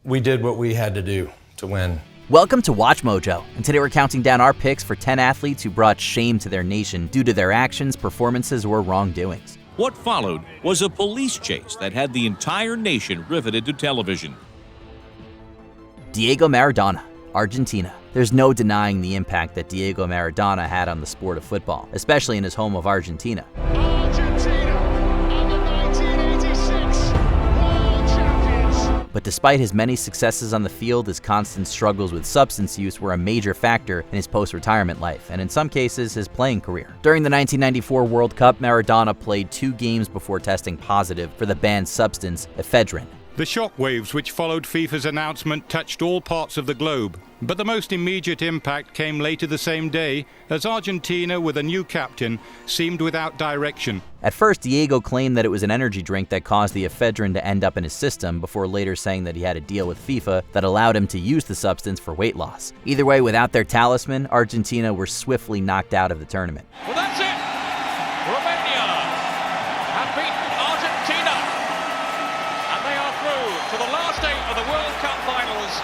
We did what we had to do to win. Welcome to Watch Mojo, and today we're counting down our picks for 10 athletes who brought shame to their nation due to their actions, performances, or wrongdoings. What followed was a police chase that had the entire nation riveted to television. Diego Maradona, Argentina. There's no denying the impact that Diego Maradona had on the sport of football, especially in his home of Argentina. But despite his many successes on the field, his constant struggles with substance use were a major factor in his post-retirement life, and in some cases, his playing career. During the 1994 World Cup, Maradona played 2 games before testing positive for the banned substance ephedrine. The shockwaves which followed FIFA's announcement touched all parts of the globe, but the most immediate impact came later the same day as Argentina, with a new captain, seemed without direction. At first, Diego claimed that it was an energy drink that caused the ephedrine to end up in his system, before later saying that he had a deal with FIFA that allowed him to use the substance for weight loss. Either way, without their talisman, Argentina were swiftly knocked out of the tournament. Well, that's it! Romania have beaten Argentina, and they are through to the last 8 of the World Cup finals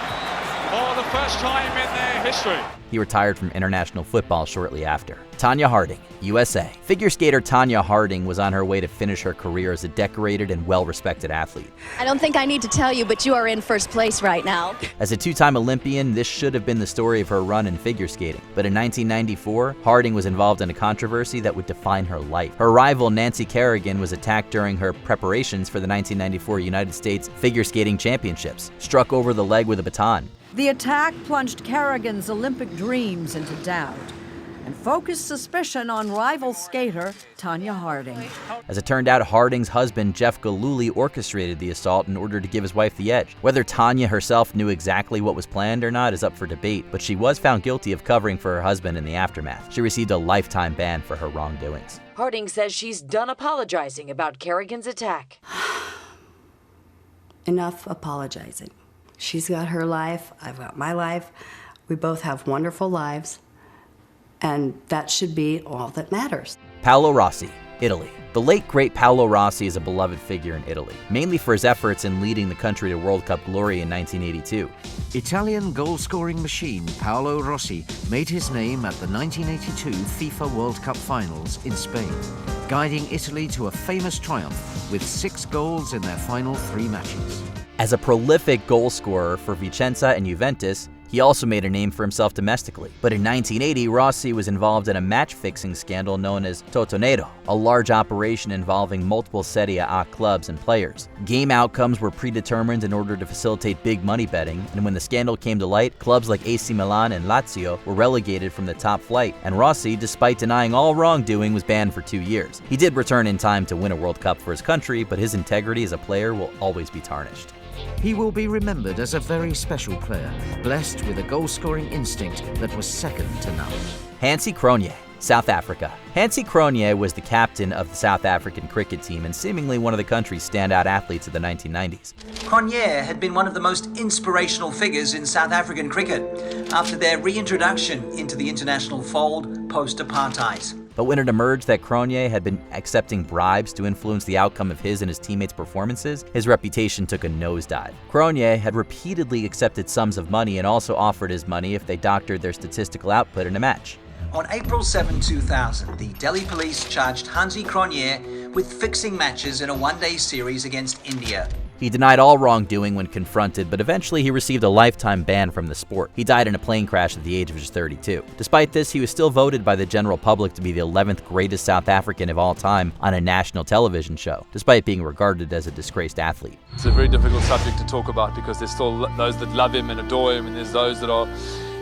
for the first time in their history. He retired from international football shortly after. Tonya Harding, USA. Figure skater Tonya Harding was on her way to finish her career as a decorated and well-respected athlete. I don't think I need to tell you, but you are in first place right now. As a 2-time Olympian, this should have been the story of her run in figure skating. But in 1994, Harding was involved in a controversy that would define her life. Her rival, Nancy Kerrigan, was attacked during her preparations for the 1994 United States Figure Skating Championships, struck over the leg with a baton. The attack plunged Kerrigan's Olympic dreams into doubt and focused suspicion on rival skater Tonya Harding. As it turned out, Harding's husband, Jeff Gillooly, orchestrated the assault in order to give his wife the edge. Whether Tonya herself knew exactly what was planned or not is up for debate, but she was found guilty of covering for her husband in the aftermath. She received a lifetime ban for her wrongdoings. Harding says she's done apologizing about Kerrigan's attack. Enough apologizing. She's got her life, I've got my life. We both have wonderful lives, and that should be all that matters. Paolo Rossi, Italy. The late, great Paolo Rossi is a beloved figure in Italy, mainly for his efforts in leading the country to World Cup glory in 1982. Italian goal-scoring machine Paolo Rossi made his name at the 1982 FIFA World Cup finals in Spain, guiding Italy to a famous triumph with 6 goals in their final 3 matches. As a prolific goal scorer for Vicenza and Juventus, he also made a name for himself domestically. But in 1980, Rossi was involved in a match-fixing scandal known as Totonedo, a large operation involving multiple Serie A clubs and players. Game outcomes were predetermined in order to facilitate big money betting, and when the scandal came to light, clubs like AC Milan and Lazio were relegated from the top flight, and Rossi, despite denying all wrongdoing, was banned for 2 years. He did return in time to win a World Cup for his country, but his integrity as a player will always be tarnished. He will be remembered as a very special player, blessed with a goal-scoring instinct that was second to none. Hansi Cronje, South Africa. Hansi Cronje was the captain of the South African cricket team and seemingly one of the country's standout athletes of the 1990s. Cronje had been one of the most inspirational figures in South African cricket after their reintroduction into the international fold post-apartheid. But when it emerged that Cronje had been accepting bribes to influence the outcome of his and his teammates' performances, his reputation took a nosedive. Cronje had repeatedly accepted sums of money and also offered his money if they doctored their statistical output in a match. On April 7, 2000, the Delhi police charged Hansi Cronje with fixing matches in a 1-day series against India. He denied all wrongdoing when confronted, but eventually he received a lifetime ban from the sport. He died in a plane crash at the age of just 32. Despite this, he was still voted by the general public to be the 11th greatest South African of all time on a national television show, despite being regarded as a disgraced athlete. It's a very difficult subject to talk about because there's still those that love him and adore him, and there's those that are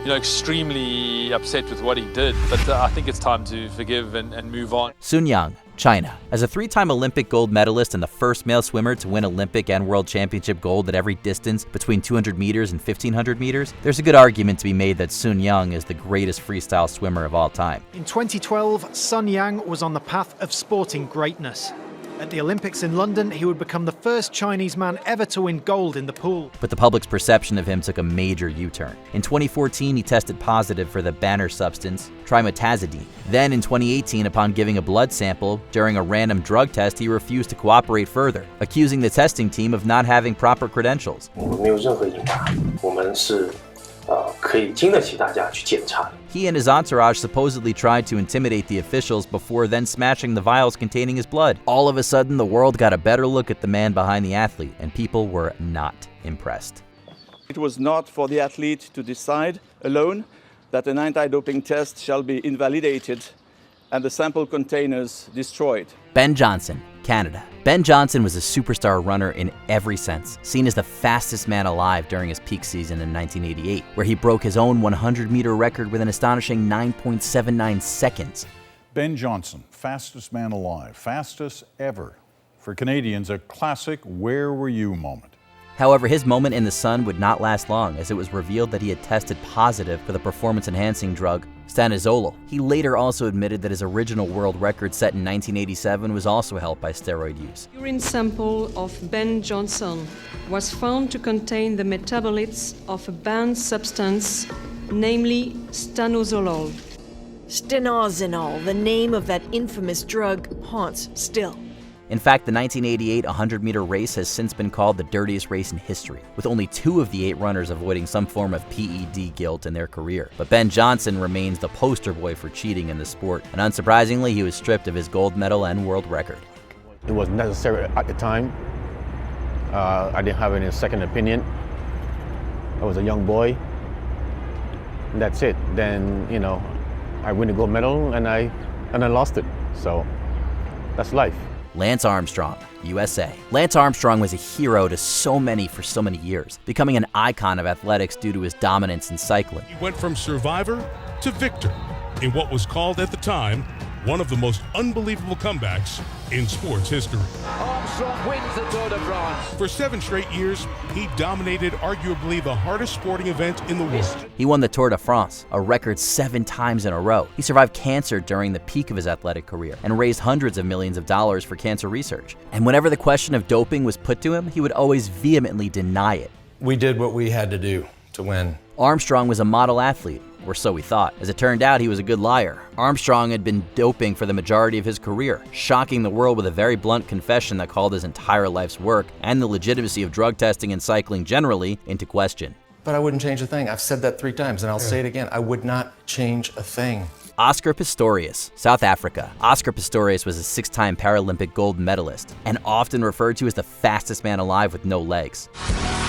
extremely upset with what he did. But I think it's time to forgive and move on. Sun Yang, China. As a 3-time Olympic gold medalist and the first male swimmer to win Olympic and World Championship gold at every distance between 200 meters and 1500 meters, there's a good argument to be made that Sun Yang is the greatest freestyle swimmer of all time. In 2012, Sun Yang was on the path of sporting greatness. At the Olympics in London, he would become the first Chinese man ever to win gold in the pool. But the public's perception of him took a major U-turn. In 2014, he tested positive for the banner substance, trimetazidine. Then in 2018, upon giving a blood sample during a random drug test, he refused to cooperate further, accusing the testing team of not having proper credentials. He and his entourage supposedly tried to intimidate the officials before then smashing the vials containing his blood. All of a sudden, the world got a better look at the man behind the athlete, and people were not impressed. It was not for the athlete to decide alone that an anti-doping test shall be invalidated and the sample containers destroyed. Ben Johnson, Canada. Ben Johnson was a superstar runner in every sense, seen as the fastest man alive during his peak season in 1988, where he broke his own 100-meter record with an astonishing 9.79 seconds. Ben Johnson, fastest man alive, fastest ever. For Canadians, a classic where were you moment. However, his moment in the sun would not last long, as it was revealed that he had tested positive for the performance-enhancing drug stanozolol. He later also admitted that his original world record set in 1987 was also helped by steroid use. Urine sample of Ben Johnson was found to contain the metabolites of a banned substance, namely stanozolol. Stanozolol, the name of that infamous drug, haunts still. In fact, the 1988 100-meter race has since been called the dirtiest race in history, with only 2 of the 8 runners avoiding some form of PED guilt in their career. But Ben Johnson remains the poster boy for cheating in the sport, and unsurprisingly, he was stripped of his gold medal and world record. It was necessary at the time. I didn't have any second opinion. I was a young boy. And that's it. Then, I win the gold medal and I lost it. So that's life. Lance Armstrong, USA. Lance Armstrong was a hero to so many for so many years, becoming an icon of athletics due to his dominance in cycling. He went from survivor to victor in what was called at the time one of the most unbelievable comebacks in sports history. Armstrong wins the Tour de France. For 7 straight years, he dominated arguably the hardest sporting event in the world. He won the Tour de France, a record 7 times in a row. He survived cancer during the peak of his athletic career and raised hundreds of millions of dollars for cancer research. And whenever the question of doping was put to him, he would always vehemently deny it. We did what we had to do to win. Armstrong was a model athlete, or so he thought. As it turned out, he was a good liar. Armstrong had been doping for the majority of his career, shocking the world with a very blunt confession that called his entire life's work and the legitimacy of drug testing and cycling generally into question. But I wouldn't change a thing. I've said that 3 times, and I'll say it again. I would not change a thing. Oscar Pistorius, South Africa. Oscar Pistorius was a 6-time Paralympic gold medalist and often referred to as the fastest man alive with no legs.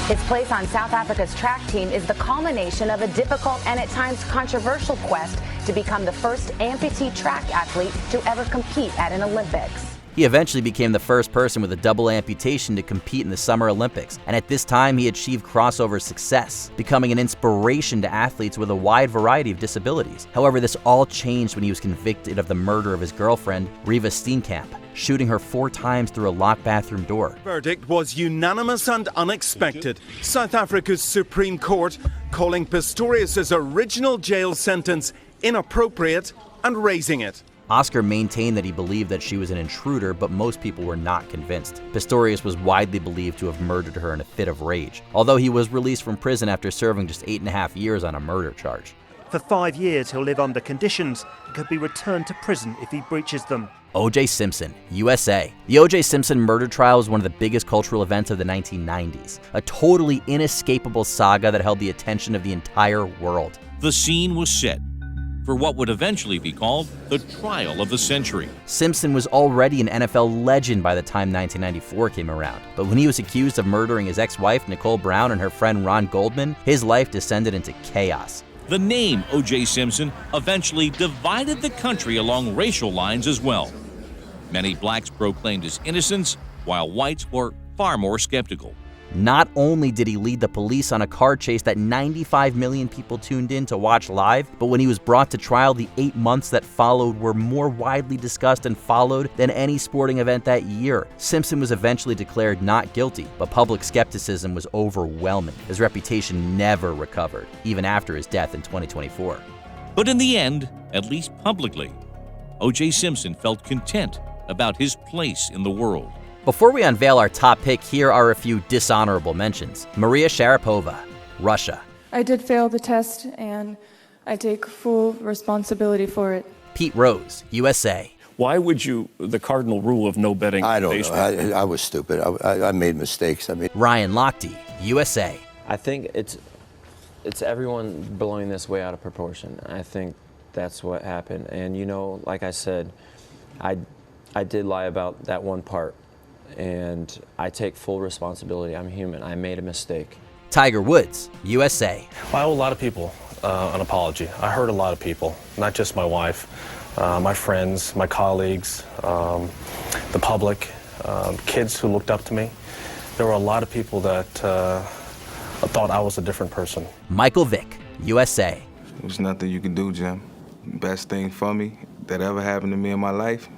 His place on South Africa's track team is the culmination of a difficult and at times controversial quest to become the first amputee track athlete to ever compete at an Olympics. He eventually became the first person with a double amputation to compete in the Summer Olympics, and at this time he achieved crossover success, becoming an inspiration to athletes with a wide variety of disabilities. However, this all changed when he was convicted of the murder of his girlfriend, Riva Steenkamp, shooting her 4 times through a locked bathroom door. The verdict was unanimous and unexpected. South Africa's Supreme Court calling Pistorius' original jail sentence inappropriate and raising it. Oscar maintained that he believed that she was an intruder, but most people were not convinced. Pistorius was widely believed to have murdered her in a fit of rage, although he was released from prison after serving just 8.5 years on a murder charge. For 5 years, he'll live under conditions and could be returned to prison if he breaches them. O.J. Simpson, USA. The O.J. Simpson murder trial was one of the biggest cultural events of the 1990s, a totally inescapable saga that held the attention of the entire world. The scene was set for what would eventually be called the trial of the century. Simpson was already an NFL legend by the time 1994 came around, but when he was accused of murdering his ex-wife Nicole Brown and her friend Ron Goldman, his life descended into chaos. The name O.J. Simpson eventually divided the country along racial lines as well. Many blacks proclaimed his innocence, while whites were far more skeptical. Not only did he lead the police on a car chase that 95 million people tuned in to watch live, but when he was brought to trial, the 8 months that followed were more widely discussed and followed than any sporting event that year. Simpson was eventually declared not guilty, but public skepticism was overwhelming. His reputation never recovered, even after his death in 2024. But in the end, at least publicly, O.J. Simpson felt content about his place in the world. Before we unveil our top pick, here are a few dishonorable mentions. Maria Sharapova, Russia. I did fail the test, and I take full responsibility for it. Pete Rose, USA. Why would you, the cardinal rule of no betting? I don't know. I was stupid. I made mistakes. Ryan Lochte, USA. I think it's everyone blowing this way out of proportion. I think that's what happened. And you know, like I said, I did lie about that one part, and I take full responsibility. I'm human. I made a mistake. Tiger Woods, USA. I owe a lot of people an apology. I hurt a lot of people, not just my wife, my friends, my colleagues, the public, kids who looked up to me. There were a lot of people that thought I was a different person. Michael Vick, USA. There's nothing you can do, Jim. Best thing for me that ever happened to me in my life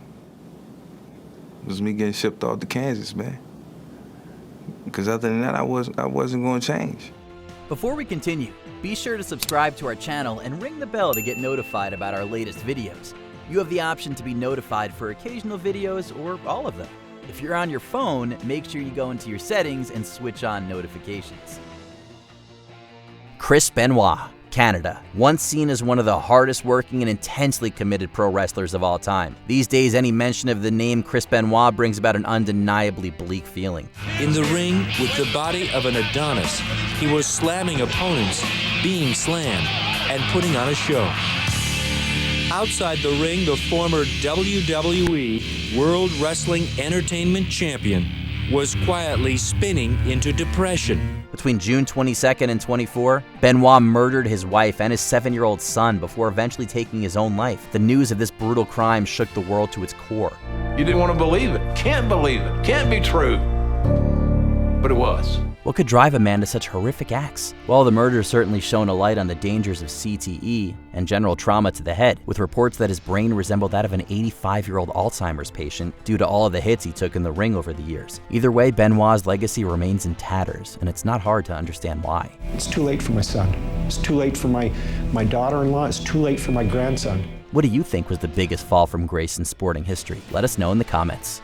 was me getting shipped off to Kansas, man. Because other than that, I wasn't going to change. Before we continue, be sure to subscribe to our channel and ring the bell to get notified about our latest videos. You have the option to be notified for occasional videos or all of them. If you're on your phone, make sure you go into your settings and switch on notifications. Chris Benoit, Canada. Once seen as one of the hardest working and intensely committed pro wrestlers of all time. These days, any mention of the name Chris Benoit brings about an undeniably bleak feeling. In the ring, with the body of an Adonis, he was slamming opponents, being slammed, and putting on a show. Outside the ring, the former WWE World Wrestling Entertainment Champion was quietly spinning into depression. Between June 22nd and 24, Benoit murdered his wife and his 7-year-old son before eventually taking his own life. The news of this brutal crime shook the world to its core. You didn't want to believe it. Can't believe it. Can't be true. But it was. What could drive a man to such horrific acts? Well, the murder certainly shone a light on the dangers of CTE and general trauma to the head, with reports that his brain resembled that of an 85-year-old Alzheimer's patient due to all of the hits he took in the ring over the years. Either way, Benoit's legacy remains in tatters, and it's not hard to understand why. It's too late for my son. It's too late for my daughter-in-law. It's too late for my grandson. What do you think was the biggest fall from grace in sporting history? Let us know in the comments.